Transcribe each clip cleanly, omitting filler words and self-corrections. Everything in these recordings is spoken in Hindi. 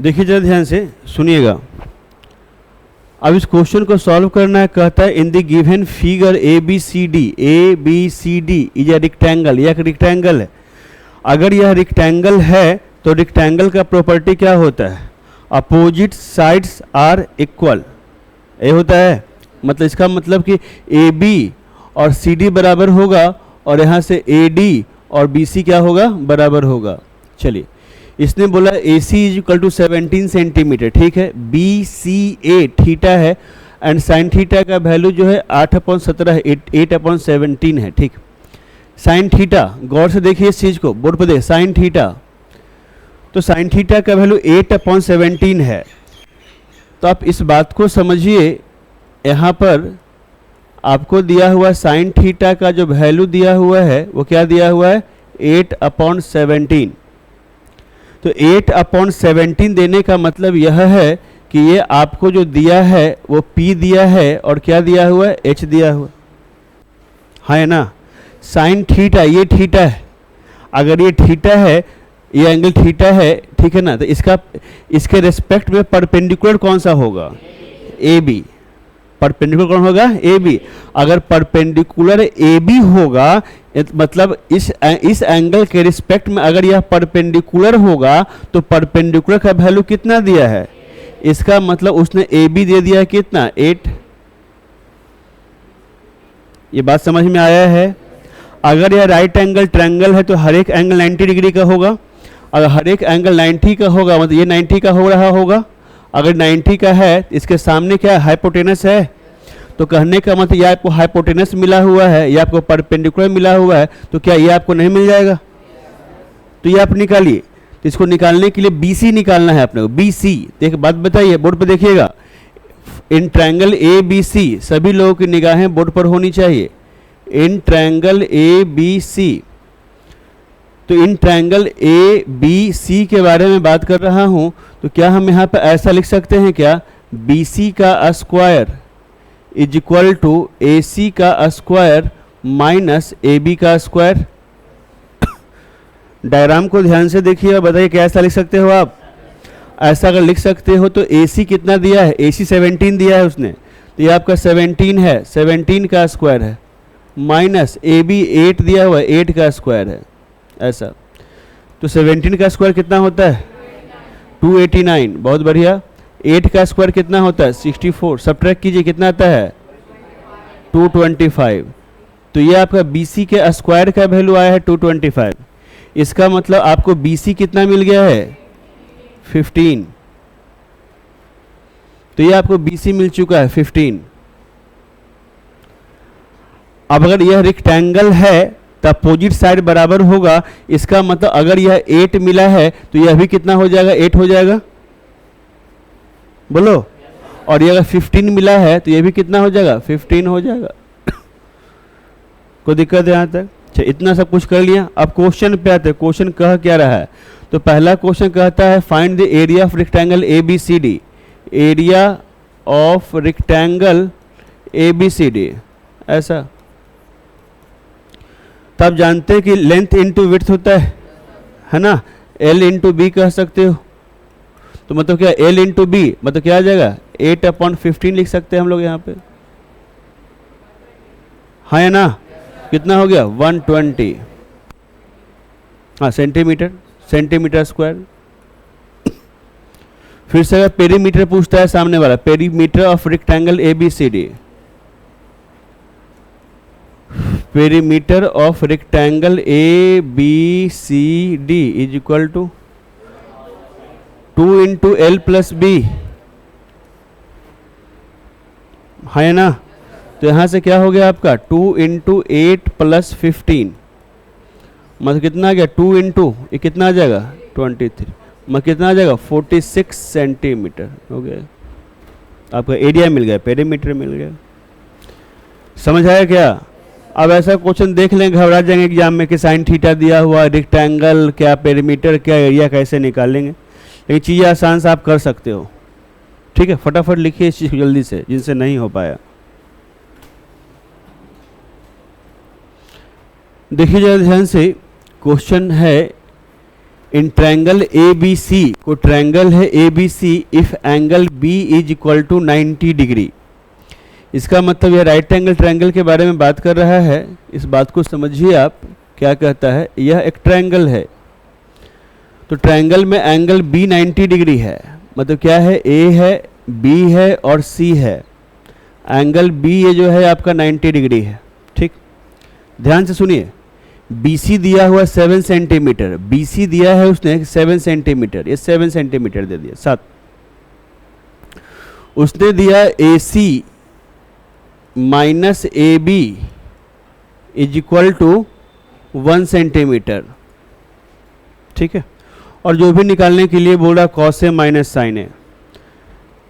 देखिए जरा ध्यान से सुनिएगा। अब इस क्वेश्चन को सॉल्व करना है। कहता है in the given figure A B C D is a rectangle. यह एक रेक्टेंगल है। अगर यह रेक्टेंगल है तो रेक्टेंगल का प्रॉपर्टी क्या होता है? Opposite sides are equal. ये होता है, मतलब इसका मतलब कि ए बी और सी डी बराबर होगा और यहाँ से ए डी और बी सी क्या होगा? बराबर होगा। चलिए, इसने बोला ए C is equal to 17 centimetre, ठीक है। बी सी ए थीटा है एंड साइन थीटा का वैल्यू जो है 8/17 है, 8/17 है, ठीक। साइन थीटा, गौर से देखिए इस चीज़ को, बोर्ड पर देखिए, साइन थीटा, तो साइन थीटा का वैल्यू 8/17 है। तो आप इस बात को समझिए, यहाँ पर आपको दिया हुआ साइन थीटा का जो वैल्यू दिया हुआ है वो क्या दिया हुआ है? 8/17। तो 8/17 देने का मतलब यह है कि ये आपको जो दिया है वो P दिया है और क्या दिया हुआ है? H दिया हुआ है ना। साइन थीटा, ये थीटा है, अगर ये थीटा है, ये एंगल थीटा है, ठीक है ना, तो इसके रेस्पेक्ट में परपेंडिकुलर कौन सा होगा? A B. परपेंडिकुलर कौन होगा? A B. अगर परपेंडिकुलर ए बी होगा मतलब इस एंगल के रिस्पेक्ट में अगर यह परपेंडिकुलर होगा तो परपेंडिकुलर का वैल्यू कितना दिया है? इसका मतलब उसने ए बी दे दिया है कितना? 8। ये बात समझ में आया है? अगर यह राइट एंगल ट्रायंगल है तो हर एक एंगल 90 डिग्री का होगा। अगर हर एक एंगल 90 का होगा मतलब ये 90 का हो रहा होगा। अगर 90 का है, इसके सामने क्या हाइपोटेनस है, तो कहने का मतलब ये आपको हाइपोटेनस मिला हुआ है, ये आपको परपेंडिकुलर मिला हुआ है, तो क्या ये आपको नहीं मिल जाएगा? तो ये आप निकालिए। तो इसको निकालने के लिए BC निकालना है अपने को, BC। एक बात बताइए, बोर्ड पर देखिएगा, इन ट्रायंगल ABC सभी लोगों की निगाहें बोर्ड पर होनी चाहिए। इन ट्रायंगल ABC, तो इन ट्रायंगल ABC के बारे में बात कर रहा हूं, तो क्या हम यहाँ पर ऐसा लिख सकते हैं क्या? BC का square is equal to AC का स्क्वायर माइनस AB का स्क्वायर। डायग्राम को ध्यान से देखिए और बताइए क्या ऐसा लिख सकते हो आप? ऐसा अगर लिख सकते हो तो AC कितना दिया है? AC 17 दिया है उसने, तो ये आपका 17 है, 17 का स्क्वायर है, माइनस AB 8 दिया हुआ है, 8 का स्क्वायर है, ऐसा। तो 17 का स्क्वायर कितना होता है? 289। बहुत बढ़िया। 8 का स्क्वायर कितना होता है? 64। सब्ट्रैक्ट कीजिए, कितना आता है? 225। तो ये आपका BC के स्क्वायर का वैल्यू आया है 225। इसका मतलब आपको BC कितना मिल गया है? 15। तो ये आपको BC मिल चुका है 15। अब अगर यह रेक्टेंगल है तो अपोजिट साइड बराबर होगा। इसका मतलब अगर यह 8 मिला है तो यह भी कितना हो जाएगा? 8 हो जाएगा, बोलो। और ये अगर 15 मिला है तो ये भी कितना हो जाएगा? 15 हो जाएगा। कोई दिक्कत है यहाँ तक? अच्छा, इतना सब कुछ कर लिया। अब क्वेश्चन पे आते हैं। क्वेश्चन कह क्या रहा है? तो पहला क्वेश्चन कहता है find the area of rectangle ABCD। Area of rectangle ABCD, ऐसा। तो आप जानते हैं कि लेंथ इंटू विड्थ होता है ना। L इंटू बी कह सकते हो। तो मतलब क्या? L इंटू बी मतलब क्या आ जाएगा? 8/15 लिख सकते हैं हम लोग यहाँ पे, हाँ या ना। कितना हो गया? 120, हाँ, सेंटीमीटर स्क्वायर। फिर से अगर पेरीमीटर पूछता है सामने वाला, perimeter of rectangle ABCD, perimeter of rectangle ABCD is equal to 2 into L plus B, है ना। तो यहाँ से क्या हो गया आपका? 2 इंटू 8 प्लस 15, मतलब कितना आ गया? 2 इंटू ये कितना आ जाएगा? 23, मतलब कितना आ जाएगा? 46 सेंटीमीटर हो गया। आपका एरिया मिल गया, पेरीमीटर मिल गया। समझ आया क्या? अब ऐसा क्वेश्चन देख लें, घबरा जाएंगे एग्जाम में कि साइन थीटा दिया हुआ, रेक्टेंगल क्या, पेरीमीटर क्या, एरिया कैसे निकालेंगे। लेकिन चीज़ें आसान से आप कर सकते हो, ठीक है। फटाफट लिखिए इस चीज़ को जल्दी से, जिनसे नहीं हो पाया। देखिए जरा ध्यान से, क्वेश्चन है इन ट्रायंगल ए बी सी, को ट्रायंगल है A B C, if angle B is equal to 90 degree. इसका मतलब यह राइट एंगल ट्रायंगल के बारे में बात कर रहा है। इस बात को समझिए आप, क्या कहता है, यह एक ट्रायंगल है, तो ट्रायंगल में एंगल बी 90 डिग्री है, मतलब क्या है, ए है, बी है और सी है। एंगल बी ये जो है आपका 90 डिग्री है, ठीक। ध्यान से सुनिए, BC दिया हुआ 7 सेंटीमीटर, BC दिया है उसने 7 सेंटीमीटर, ये 7 सेंटीमीटर दे दिया, 7। उसने दिया AC minus AB is equal to 1 centimetre, ठीक है। और जो भी निकालने के लिए बोल रहा कॉस ए माइनस साइन ए।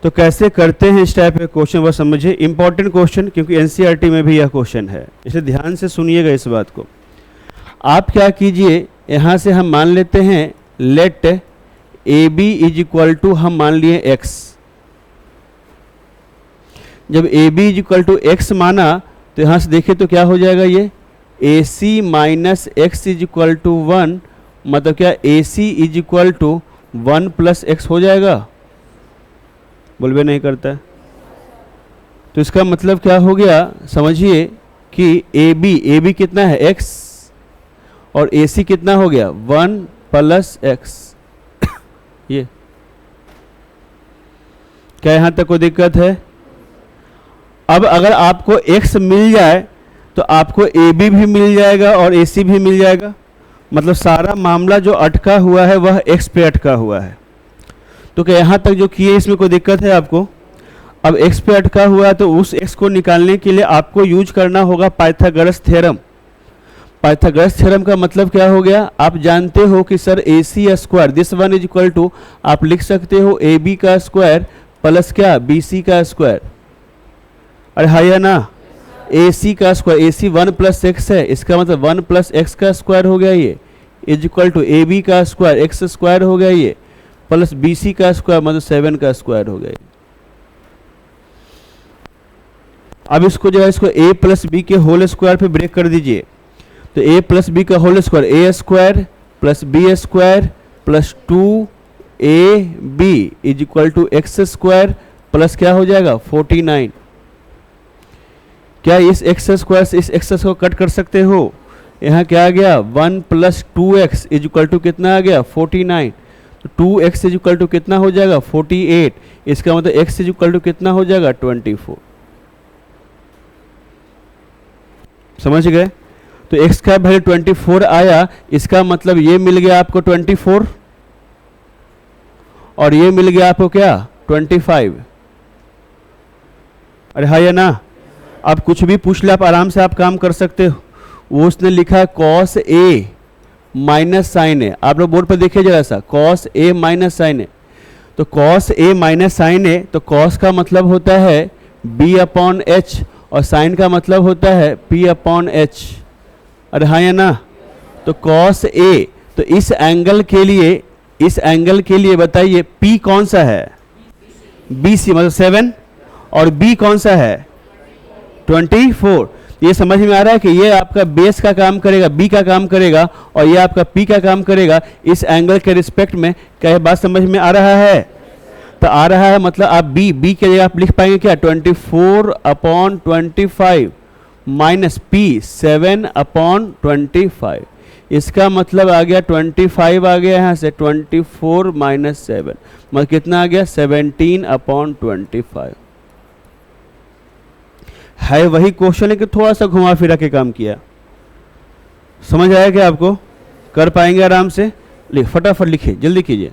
तो कैसे करते हैं इस टाइप के क्वेश्चन, वह समझिए। इंपॉर्टेंट क्वेश्चन, क्योंकि एनसीईआरटी में भी यह क्वेश्चन है, इसे ध्यान से सुनिएगा इस बात को। आप क्या कीजिए, यहाँ से हम मान लेते हैं let A B is equal to, हम मान लिए एक्स। जब A B is equal to x माना तो यहाँ से देखिए तो क्या हो जाएगा, ये A C minus X is equal to 1, मतलब क्या A C is equal to 1 plus X हो जाएगा। बोलबे नहीं करता है, तो इसका मतलब क्या हो गया, समझिए कि ए बी कितना है, एक्स, और ए सी कितना हो गया, 1 प्लस एक्स। ये क्या यहाँ तक कोई दिक्कत है? अब अगर आपको x मिल जाए तो आपको ए बी भी मिल जाएगा और ए सी भी मिल जाएगा, मतलब सारा मामला जो अटका हुआ है वह x पे अटका हुआ है। तो क्या यहाँ तक जो किए इसमें कोई दिक्कत है आपको? अब x पे अटका हुआ है तो उस x को निकालने के लिए आपको यूज करना होगा पाइथागोरस थ्योरम। पाइथागोरस थ्योरम का मतलब क्या हो गया, आप जानते हो कि sir A C square, this one is equal to, आप लिख सकते हो ए बी का स्क्वायर प्लस क्या, बी सी का स्क्वायर। अरे हाँ या ना, ए सी का square, A C 1 plus x है, इसका मतलब 1 प्लस एक्स का स्क्वायर हो गया ये, is equal to A B का स्क्वायर, एक्स स्क्वायर हो गया ये, प्लस बी सी का स्क्वायर मतलब 7 का स्क्वायर हो गया। अब इसको जो है इसको ए प्लस बी के होल स्क्वायर पे ब्रेक कर दीजिए, तो ए प्लस बी का whole square, A square plus B square plus 2 AB is equal to x square plus क्या हो जाएगा 49। क्या इस एक्स स्क्वायर से इस एक्स को कट कर सकते हो? यहाँ क्या आ गया 1 plus 2x is equal to कितना आ गया 49। तो 2x इज इक्वल टू कितना हो जाएगा 48, इसका मतलब x इज इक्वल टू कितना हो जाएगा 24। समझ गए? तो x का वैल्यू 24 आया, इसका मतलब ये मिल गया आपको 24 और ये मिल गया आपको क्या 25। अरे हाँ या ना? अब कुछ भी पूछ ले आप आराम से आप काम कर सकते हो। वो उसने लिखा है कॉस ए माइनस साइन ए, आप लोग बोर्ड पर देखिए जरा सा, कॉस ए माइनस साइन ए। तो कॉस ए माइनस साइन ए, तो कॉस का मतलब होता है बी अपॉन एच और साइन का मतलब होता है पी अपॉन एच। अरे हाँ या ना? तो कॉस ए, तो इस एंगल के लिए बताइए पी कौन सा है, बी सी मतलब 7, और बी कौन सा है 24। ये समझ में आ रहा है कि ये आपका बेस का काम करेगा, बी का काम करेगा, और ये आपका पी का काम करेगा इस एंगल के रिस्पेक्ट में। क्या ये बात समझ में आ रहा है? तो आ रहा है मतलब आप बी के जगह आप लिख पाएंगे क्या 24 अपॉन 25 माइनस पी 7 अपॉन 25। इसका मतलब आ गया 25 आ गया यहाँ से 24 माइनस 7 मतलब कितना आ गया 17 अपॉन 25। है वही क्वेश्चन है कि थोड़ा सा घुमा फिरा के काम किया। समझ आया क्या आपको? कर पाएंगे आराम से? फटाफट लिखिए, जल्दी कीजिए।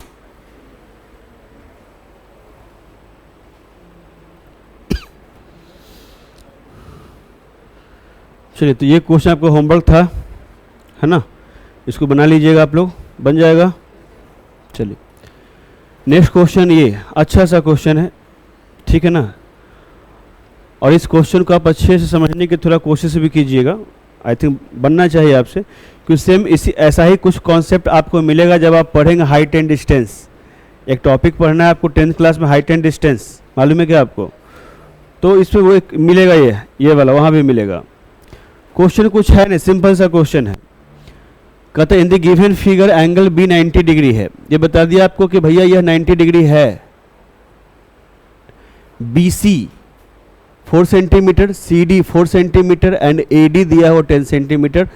चलिए, तो ये क्वेश्चन आपका होमवर्क था, है ना? इसको बना लीजिएगा आप लोग, बन जाएगा। चलिए नेक्स्ट क्वेश्चन, ये अच्छा सा क्वेश्चन है, ठीक है ना? और इस क्वेश्चन को आप अच्छे से समझने की थोड़ा कोशिश भी कीजिएगा, आई थिंक बनना चाहिए आपसे, क्योंकि सेम इसी ऐसा ही कुछ कॉन्सेप्ट आपको मिलेगा जब आप पढ़ेंगे हाइट एंड डिस्टेंस। एक टॉपिक पढ़ना है आपको 10th क्लास में, हाइट एंड डिस्टेंस, मालूम है क्या आपको? तो इसमें वो एक मिलेगा, ये वाला वहाँ भी मिलेगा। क्वेश्चन कुछ है नहीं, सिंपल सा क्वेश्चन है। कहते in the given figure angle B 90 degree है। ये बता दिया आपको कि भैया यह 90 डिग्री है। B C 4 centimetre, C D 4 centimetre and A D दिया हुआ 10 सेंटीमीटर।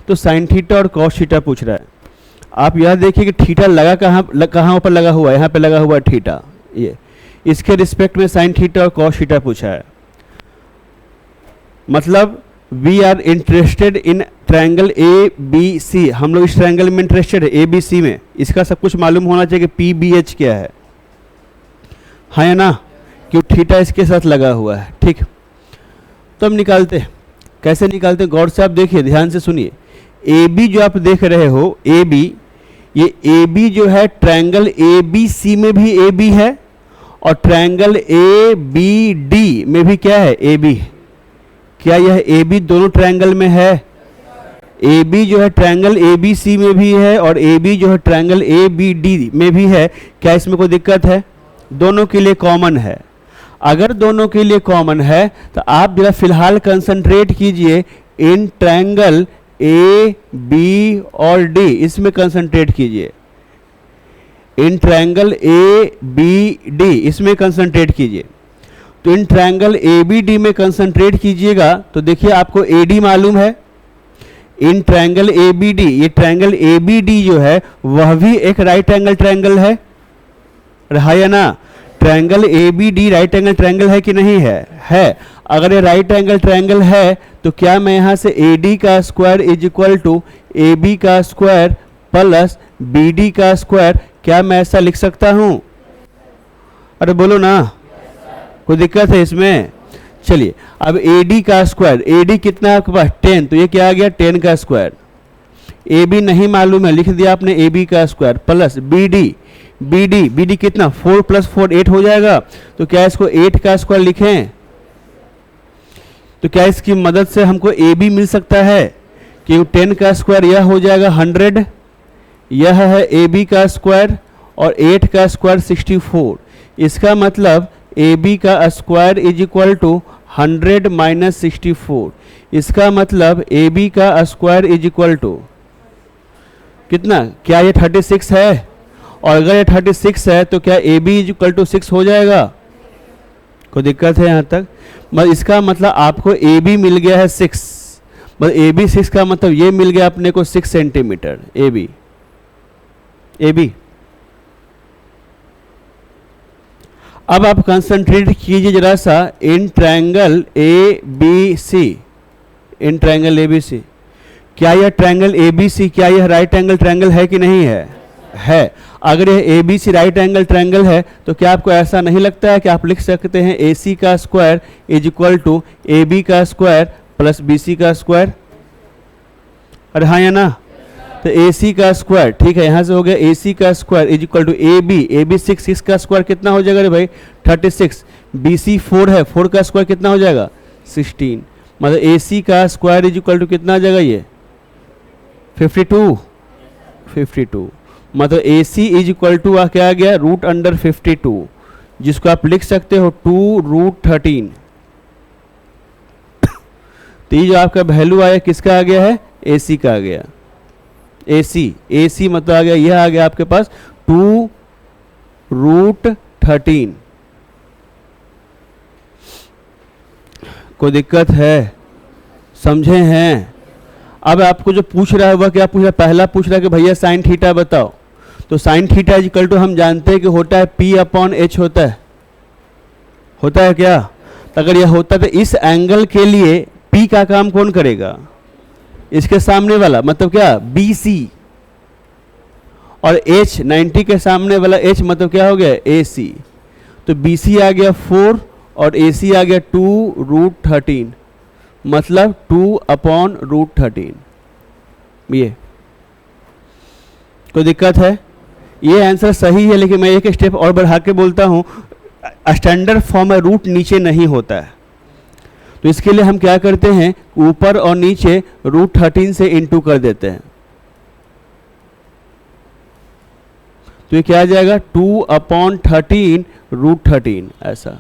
तो साइन थीटा और कॉस थीटा पूछ रहा है। आप यह देखिए कि थीटा लगा कहाँ पर लगा हुआ है, यहाँ पे लगा हुआ है थीटा। ये इसके रिस्पेक्ट में साइन थीटा और कॉस थीटा पूछा है। मतलब we are interested in triangle A B C, हम लोग इस ट्रायंगल में इंटरेस्टेड है ए बी सी में। इसका सब कुछ मालूम होना चाहिए कि पी बी एच क्या है, हाँ या ना, क्यों थीटा इसके साथ लगा हुआ है। ठीक, तो हम निकालते हैं। कैसे निकालते हैं, गौर से आप देखिए, ध्यान से सुनिए। ए बी जो आप देख रहे हो, ए बी, ये ए बी जो है ट्रायंगल ए बी सी में भी ए बी है और ट्रायंगल ए बी डी में भी क्या है, ए बी। क्या यह ए बी दोनों ट्रायंगल में है? ए बी जो है ट्रायंगल ए बी सी में भी है और ए बी जो है ट्रायंगल ए बी डी में भी है। क्या इसमें कोई दिक्कत है? दोनों के लिए कॉमन है। अगर दोनों के लिए कॉमन है तो आप जरा फिलहाल कंसंट्रेट कीजिए इन ट्रायंगल ए बी और डी, इसमें कंसंट्रेट कीजिए। In triangle A B D इसमें कंसंट्रेट कीजिए। तो in triangle A B D में कंसंट्रेट कीजिएगा तो देखिए आपको ए डी मालूम है। In triangle A B D, ये ट्रायंगल ए बी डी जो है वह भी एक राइट एंगल ट्रायंगल है, रहा या ना? Triangle A B D right angle triangle है कि नहीं है? है। अगर ये राइट एंगल ट्रायंगल है तो क्या मैं यहाँ से ए डी का square is equal to A B का स्क्वायर प्लस बी डी का स्क्वायर, क्या मैं ऐसा लिख सकता हूँ? अरे बोलो ना, कोई दिक्कत है इसमें? चलिए, अब ए डी का स्क्वायर, ए डी कितना है आपके पास? 10, तो ये क्या आ गया 10 का स्क्वायर। ए बी नहीं मालूम है, लिख दिया आपने ए बी का square plus B D, B D कितना 4 + 4 8 हो जाएगा। तो क्या इसको 8 का स्क्वायर लिखें? तो क्या इसकी मदद से हमको ए बी मिल सकता है कि 10 का स्क्वायर यह हो जाएगा 100, यह है ए बी का स्क्वायर और 8 का स्क्वायर 64। इसका मतलब ए बी का स्क्वायर इज इक्वल टू 100 - 64। इसका मतलब ए बी का स्क्वायर इज इक्वल टू कितना? क्या ये 36 है? और अगर ये 36 है तो क्या A B is equal to 6 हो जाएगा? कोई दिक्कत है यहाँ तक? मतलब इसका मतलब आपको ए बी मिल गया है 6, मतलब ए बी 6 का मतलब ये मिल गया अपने को 6 centimetre A B. A B अब आप कंसंट्रेट कीजिए जरा सा in triangle A B C, in triangle A B C. क्या यह ट्रायंगल ए बी सी, क्या यह राइट एंगल ट्रायंगल है कि नहीं है? है। अगर यह A B C right angle triangle है तो क्या आपको ऐसा नहीं लगता है कि आप लिख सकते हैं ए सी का square is equal to A B का स्क्वायर प्लस बी सी का स्क्वायर? अरे हाँ या ना? तो ए सी का स्क्वायर, ठीक है, यहाँ से हो गया ए सी का square is equal to A B 6 का स्क्वायर कितना हो जाएगा? अरे भाई 36। बी सी 4 है, 4 का स्क्वायर कितना हो जाएगा? 16। मतलब ए सी का स्क्वायर इज इक्वल टू कितना आ जाएगा? ये 52। मतलब ए सी इज इक्वल टू क्या आ गया? √52, जिसको आप लिख सकते हो 2√13। तो ये जो आपका वैल्यू आया किसका आ गया है? ए सी का आ गया। ए सी मतलब आ गया, यह आ गया आपके पास 2√13। कोई दिक्कत है? समझे हैं? अब आपको जो पूछ रहा है वह क्या पूछ रहा है? पहला पूछ रहा है कि भैया साइन थीटा बताओ। तो sine theta is equal to हम जानते हैं कि होता है P/H होता है क्या? तो अगर यह होता तो इस एंगल के लिए P का काम कौन करेगा? इसके सामने वाला, मतलब क्या? BC। और H 90 के सामने वाला H मतलब क्या हो गया? AC। तो BC आ गया 4 और AC आ गया 2√13, मतलब 2/√13। ये कोई दिक्कत है? ये आंसर सही है, लेकिन मैं एक स्टेप और बढ़ा के बोलता हूँ, स्टैंडर्ड फॉर्म में रूट नीचे नहीं होता है। तो इसके लिए हम क्या करते हैं, ऊपर और नीचे √13 से इंटू कर देते हैं। तो ये क्या आ जाएगा? 2/13 √13 ऐसा।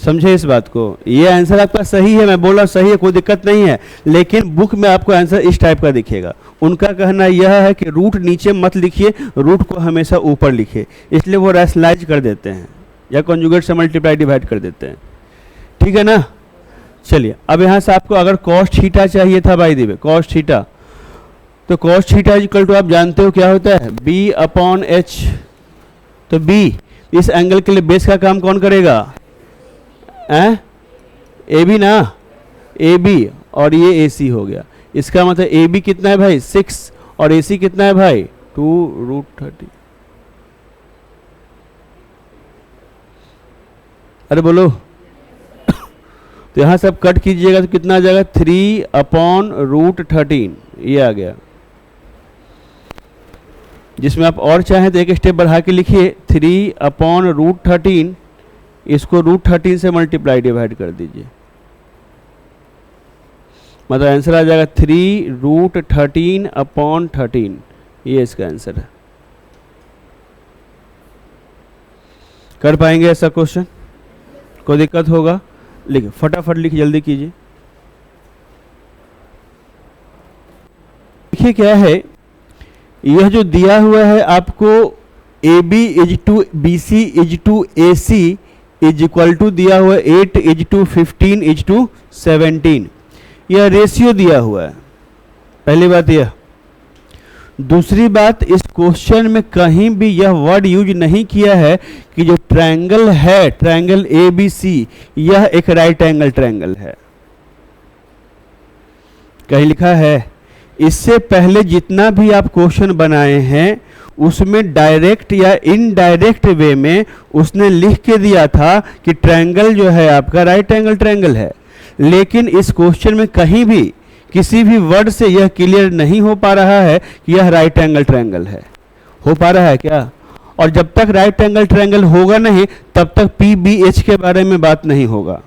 समझे इस बात को? ये आंसर आपका सही है, मैं बोल रहा हूँ सही है, कोई दिक्कत नहीं है, लेकिन बुक में आपको आंसर इस टाइप का दिखेगा। उनका कहना यह है कि रूट नीचे मत लिखिए, रूट को हमेशा ऊपर लिखिए, इसलिए वो रैशनलाइज कर देते हैं या कॉन्जुगेट से मल्टीप्लाई डिवाइड कर देते हैं। ठीक है ना? चलिए अब यहाँ से आपको अगर कॉस थीटा चाहिए था by the way, cos theta, तो कॉस थीटा इक्वल टू आप जानते हो क्या होता है, बी अपॉन एच। तो बी इस एंगल के लिए बेस का काम कौन करेगा? ए बी ना, ए बी, और ये ए सी हो गया। इसका मतलब ए बी कितना है भाई 6 और ए सी कितना है भाई 2√30। अरे बोलो तो यहाँ से आप कट कीजिएगा तो कितना आ जाएगा 3/√13, ये आ गया। जिसमें आप और चाहें तो एक स्टेप बढ़ा के लिखिए 3/√13, इसको √13 से मल्टीप्लाई डिवाइड कर दीजिए, मतलब आंसर आ जाएगा 3√13/13। ये इसका आंसर है। कर पाएंगे ऐसा क्वेश्चन? कोई दिक्कत होगा? लिखिए फटाफट, लिखिए जल्दी कीजिए। देखिए क्या है, यह जो दिया हुआ है आपको AB is to BC is to AC is equal to दिया हुआ है 8 इज टू 15 इज टू 17, यह रेशियो दिया हुआ है। पहली बात यह। दूसरी बात, इस क्वेश्चन में कहीं भी यह वर्ड यूज नहीं किया है कि जो ट्रायंगल है, ट्रायंगल ABC, यह एक राइट एंगल ट्रायंगल है। कहीं लिखा है? इससे पहले जितना भी आप क्वेश्चन बनाए हैं उसमें डायरेक्ट या इनडायरेक्ट वे में उसने लिख के दिया था कि ट्रायंगल जो है आपका राइट एंगल ट्रायंगल है, लेकिन इस क्वेश्चन में कहीं भी किसी भी वर्ड से यह क्लियर नहीं हो पा रहा है कि यह राइट एंगल ट्रायंगल है। हो पा रहा है क्या? और जब तक राइट एंगल ट्रायंगल होगा नहीं तब तक PBH के बारे में बात नहीं होगा।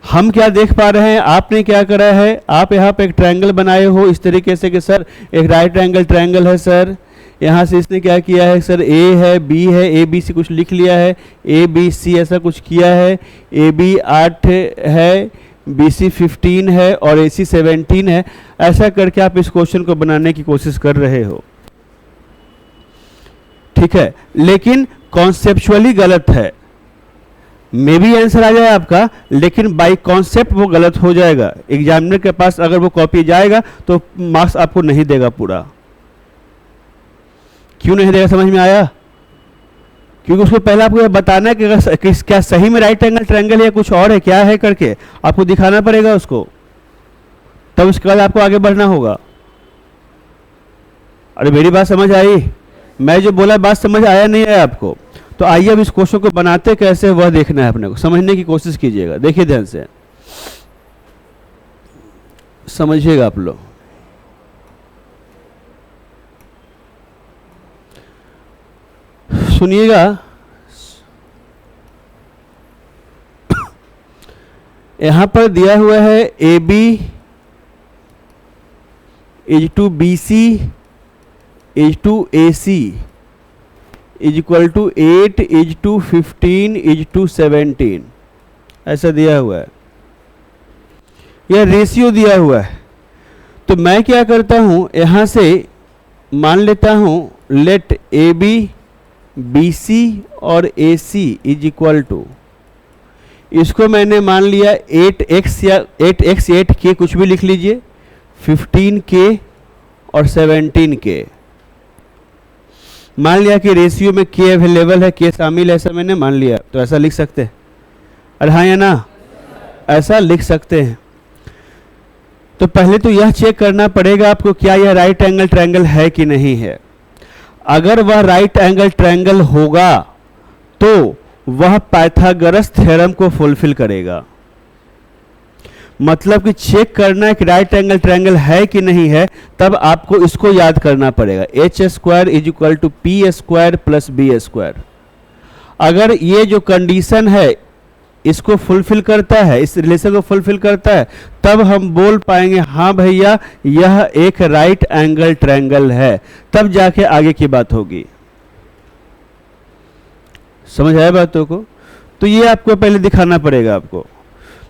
हम क्या देख पा रहे हैं, आपने क्या करा है, आप यहाँ पे एक ट्रायंगल बनाए हो इस तरीके से कि सर एक राइट एंगल ट्रायंगल है सर, यहाँ से इसने क्या किया है सर, A है, B है, ABC कुछ लिख लिया है, ABC ऐसा कुछ किया है, AB 8 है, BC 15 है और AC 17 है। ऐसा करके आप इस क्वेश्चन को बनाने की कोशिश कर रहे हो, ठीक है, लेकिन कॉन्सेप्चुअली गलत है। मे भी आंसर आ जाए आपका, लेकिन बाय कॉन्सेप्ट वो गलत हो जाएगा। एग्जामिनर के पास अगर वो कॉपी जाएगा तो मार्क्स आपको नहीं देगा पूरा। क्यों नहीं देगा, समझ में आया? क्योंकि उसको पहले आपको यह बताना है कि क्या सही में राइट एंगल ट्रायंगल है या कुछ और है, क्या है करके आपको दिखाना पड़ेगा उसको, तब उसके बाद आपको आगे बढ़ना होगा। अरे मेरी बात समझ आई? मैं जो बोला बात समझ आया नहीं है आपको? तो आइए अब इस क्वेश्चन को बनाते कैसे वह देखना है अपने को, समझने की कोशिश कीजिएगा। देखिए ध्यान से समझिएगा आप लोग। सुनिएगा, यहां पर दिया हुआ है AB is to BC is to AC is equal to 8 is to 15 is to 17, ऐसा दिया हुआ है। यह रेशियो दिया हुआ है। तो मैं क्या करता हूं, यहां से मान लेता हूं लेट AB BC और AC इज इक्वल टू, इसको मैंने मान लिया 8x या 8x 8k कुछ भी लिख लीजिए, 15k और 17k। मान लिया कि रेशियो में k अवेलेबल है, k शामिल है, ऐसा मैंने मान लिया। तो ऐसा लिख सकते हैं? अरे हाँ या ना? ऐसा लिख सकते हैं। तो पहले तो यह चेक करना पड़ेगा आपको क्या यह राइट एंगल ट्रायंगल है कि नहीं है। अगर वह राइट एंगल ट्रायंगल होगा तो वह पाइथागोरस थ्योरम को फुलफिल करेगा। मतलब कि चेक करना है कि राइट एंगल ट्रायंगल है कि नहीं है, तब आपको इसको याद करना पड़ेगा, h² is equal to p² plus b²। अगर ये जो कंडीशन है इसको फुलफिल करता है, इस रिलेशन को फुलफिल करता है, तब हम बोल पाएंगे हाँ भैया यह एक राइट एंगल ट्रायंगल है, तब जाके आगे की बात होगी। समझ आया बातों को? तो ये आपको पहले दिखाना पड़ेगा आपको।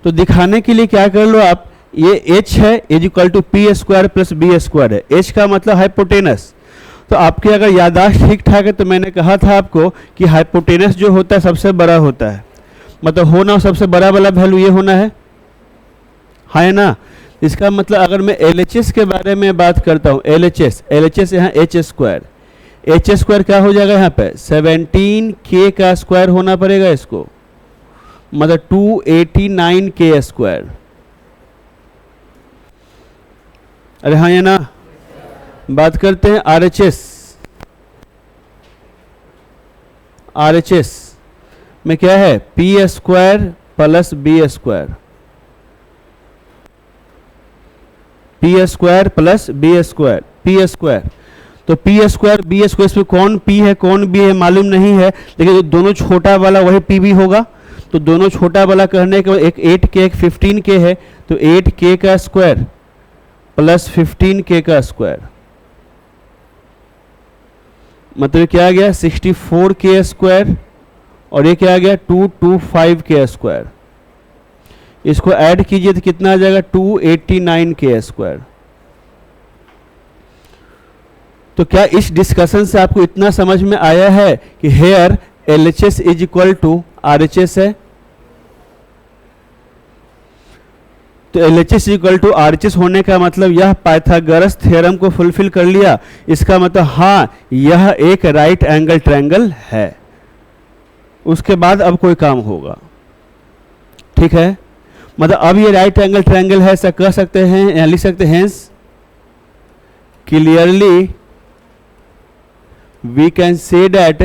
तो दिखाने के लिए क्या कर लो आप, ये h है is equal to P square plus B square है। h का मतलब हाइपोटेनस। तो आपके अगर याददाश्त ठीक ठाक है तो मैंने कहा था आपको कि हाइपोटेनस जो होता है सबसे बड़ा होता है, मतलब होना सबसे बड़ा वाला वैल्यू ये होना है ना। इसका मतलब अगर मैं LHS के बारे में बात करता हूँ, LHS यहाँ h स्क्वायर क्या हो जाएगा यहाँ पे 17k का स्क्वायर होना पड़ेगा इसको, मतलब 289k स्क्वायर। अरे हाँ या ना। बात करते हैं RHS में क्या है, P square plus B square, P square plus B square, P square. तो पी स्क्वायर बी स्क्वायर, इसमें कौन पी है कौन बी है मालूम नहीं है, लेकिन जो दोनों छोटा वाला वही पी भी होगा। तो दोनों छोटा वाला करने के बाद एक 8k एक 15k है, तो 8k का स्क्वायर प्लस 15k का स्क्वायर, मतलब क्या आ गया 64k स्क्वायर, और ये क्या आ गया 225k स्क्वायर। इसको ऐड कीजिए तो कितना आ जाएगा 289k स्क्वायर। तो क्या इस डिस्कशन से आपको इतना समझ में आया है कि here LHS is equal to RHS है। तो LHS इक्वल टू RHS होने का मतलब यह पाइथागोरस थ्योरम को फुलफिल कर लिया। इसका मतलब हाँ यह एक राइट एंगल ट्रायंगल है। उसके बाद अब कोई काम होगा, ठीक है। मतलब अब ये राइट एंगल ट्रायंगल है, ऐसा कह सकते हैं या लिख सकते हैं, clearly we can say that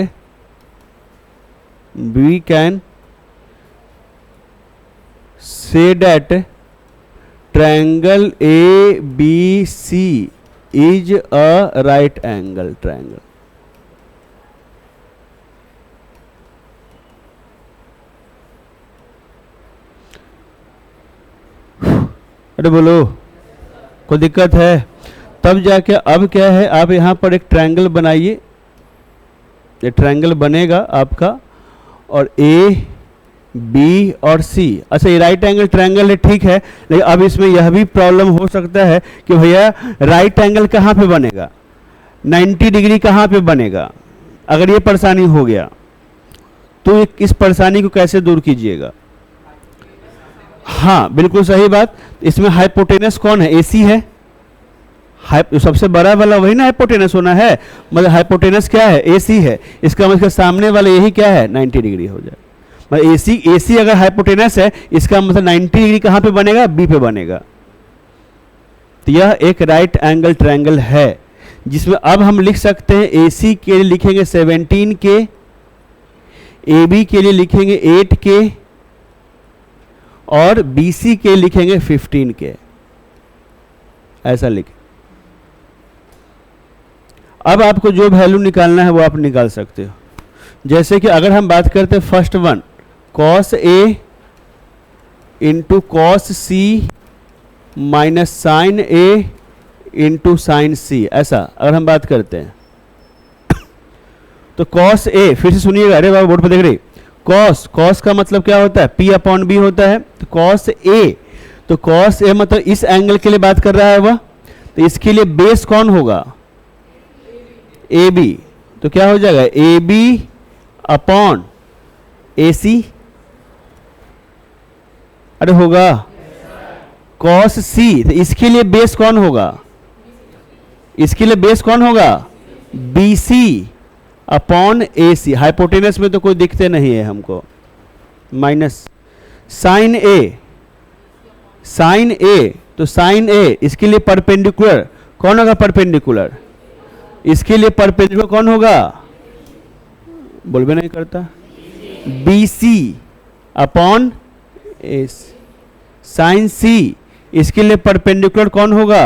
triangle ABC is a right angle triangle. अरे बोलो, कोई दिक्कत है? तब जाके अब क्या है, आप यहाँ पर एक ट्रायंगल बनाइए। ये ट्रायंगल बनेगा आपका, और A, B और C। अच्छा ये राइट एंगल ट्रायंगल है, ठीक है, लेकिन अब इसमें यह भी प्रॉब्लम हो सकता है कि भैया राइट एंगल कहाँ पे बनेगा, 90 डिग्री कहाँ पे बनेगा। अगर ये परेशानी हो गया तो इस परेशानी को कैसे दूर कीजिएगा। हाँ बिल्कुल सही बात। इसमें हाइपोटेनस कौन है, AC है। सबसे बड़ा वाला वही ना हाइपोटेनस होना है, मतलब हाइपोटेनस क्या है, AC है। इसका मतलब सामने वाला यही क्या है 90 डिग्री हो जाए। मतलब AC अगर हाइपोटेनस है, इसका मतलब 90 डिग्री कहाँ पे बनेगा, B पे बनेगा। तो यह एक राइट एंगल ट्रायंगल है, जिसमें अब हम लिख सकते हैं AC के लिए लिखेंगे 17k, AB के लिए लिखेंगे 8k और BC के लिखेंगे 15k। ऐसा लिखें। अब आपको जो वैल्यू निकालना है वो आप निकाल सकते हो। जैसे कि अगर हम बात करते हैं first one, cos A into cos C minus sine A into sine C, ऐसा अगर हम बात करते हैं तो cos A, फिर से सुनिएगा, अरे बाबा बोर्ड पर देख रहे, cos का मतलब क्या होता है, P अपॉन B होता है। तो cos A, तो cos A मतलब इस एंगल के लिए बात कर रहा है वह, तो इसके लिए बेस कौन होगा, AB। तो क्या हो जाएगा AB अपॉन AC, अरे होगा cos C, तो इसके लिए बेस कौन होगा, इसके लिए बेस कौन होगा BC अपॉन AC। हाइपोटेनस में तो कोई दिखते नहीं है हमको, माइनस साइन A, तो साइन A इसके लिए परपेंडिकुलर कौन होगा, परपेंडिकुलर, इसके लिए परपेंडिकुलर कौन होगा, बोल भी नहीं करता, BC upon AC। Sine C इसके लिए परपेंडिकुलर कौन होगा,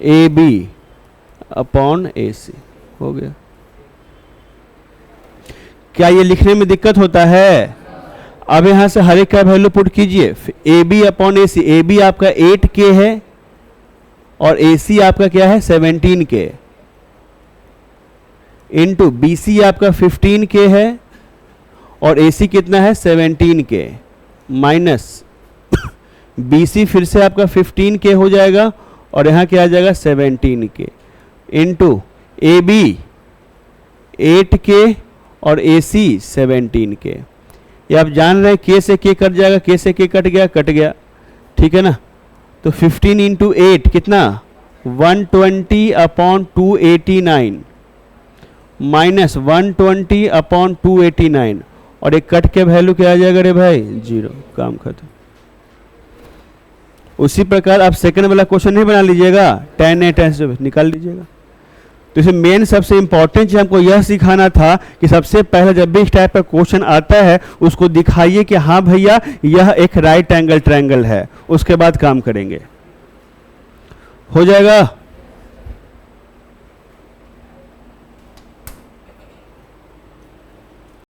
AB अपॉन AC। हो गया। क्या ये लिखने में दिक्कत होता है? अब यहां से हर एक का वैल्यू पुट कीजिए। AB अपॉन AC, AB आपका 8k है और AC आपका क्या है 17k, इंटू BC आपका 15k है और AC कितना है 17K माइनस BC फिर से आपका 15K हो जाएगा और यहाँ क्या आ जाएगा 17K इंटू AB 8K और AC 17K। ये आप जान रहे हैं K से K कट जाएगा, K से K कट गया, ठीक है ना। तो 15 इंटू 8 कितना 120 अपॉन 289 माइनस 120 अपॉन 289 और एक कट के वैल्यू क्या आ जाएगा रे भाई 0, काम खत्म। उसी प्रकार आप सेकंड वाला क्वेश्चन नहीं बना लीजिएगा, tan a tan से निकाल लीजिएगा। तो इसे मेन सबसे इंपॉर्टेंट चीज हमको यह सिखाना था कि सबसे पहले जब भी इस टाइप का क्वेश्चन आता है उसको दिखाइए कि हाँ भैया यह एक राइट एंगल ट्रायंगल है, उसके बाद काम करेंगे। हो जाएगा।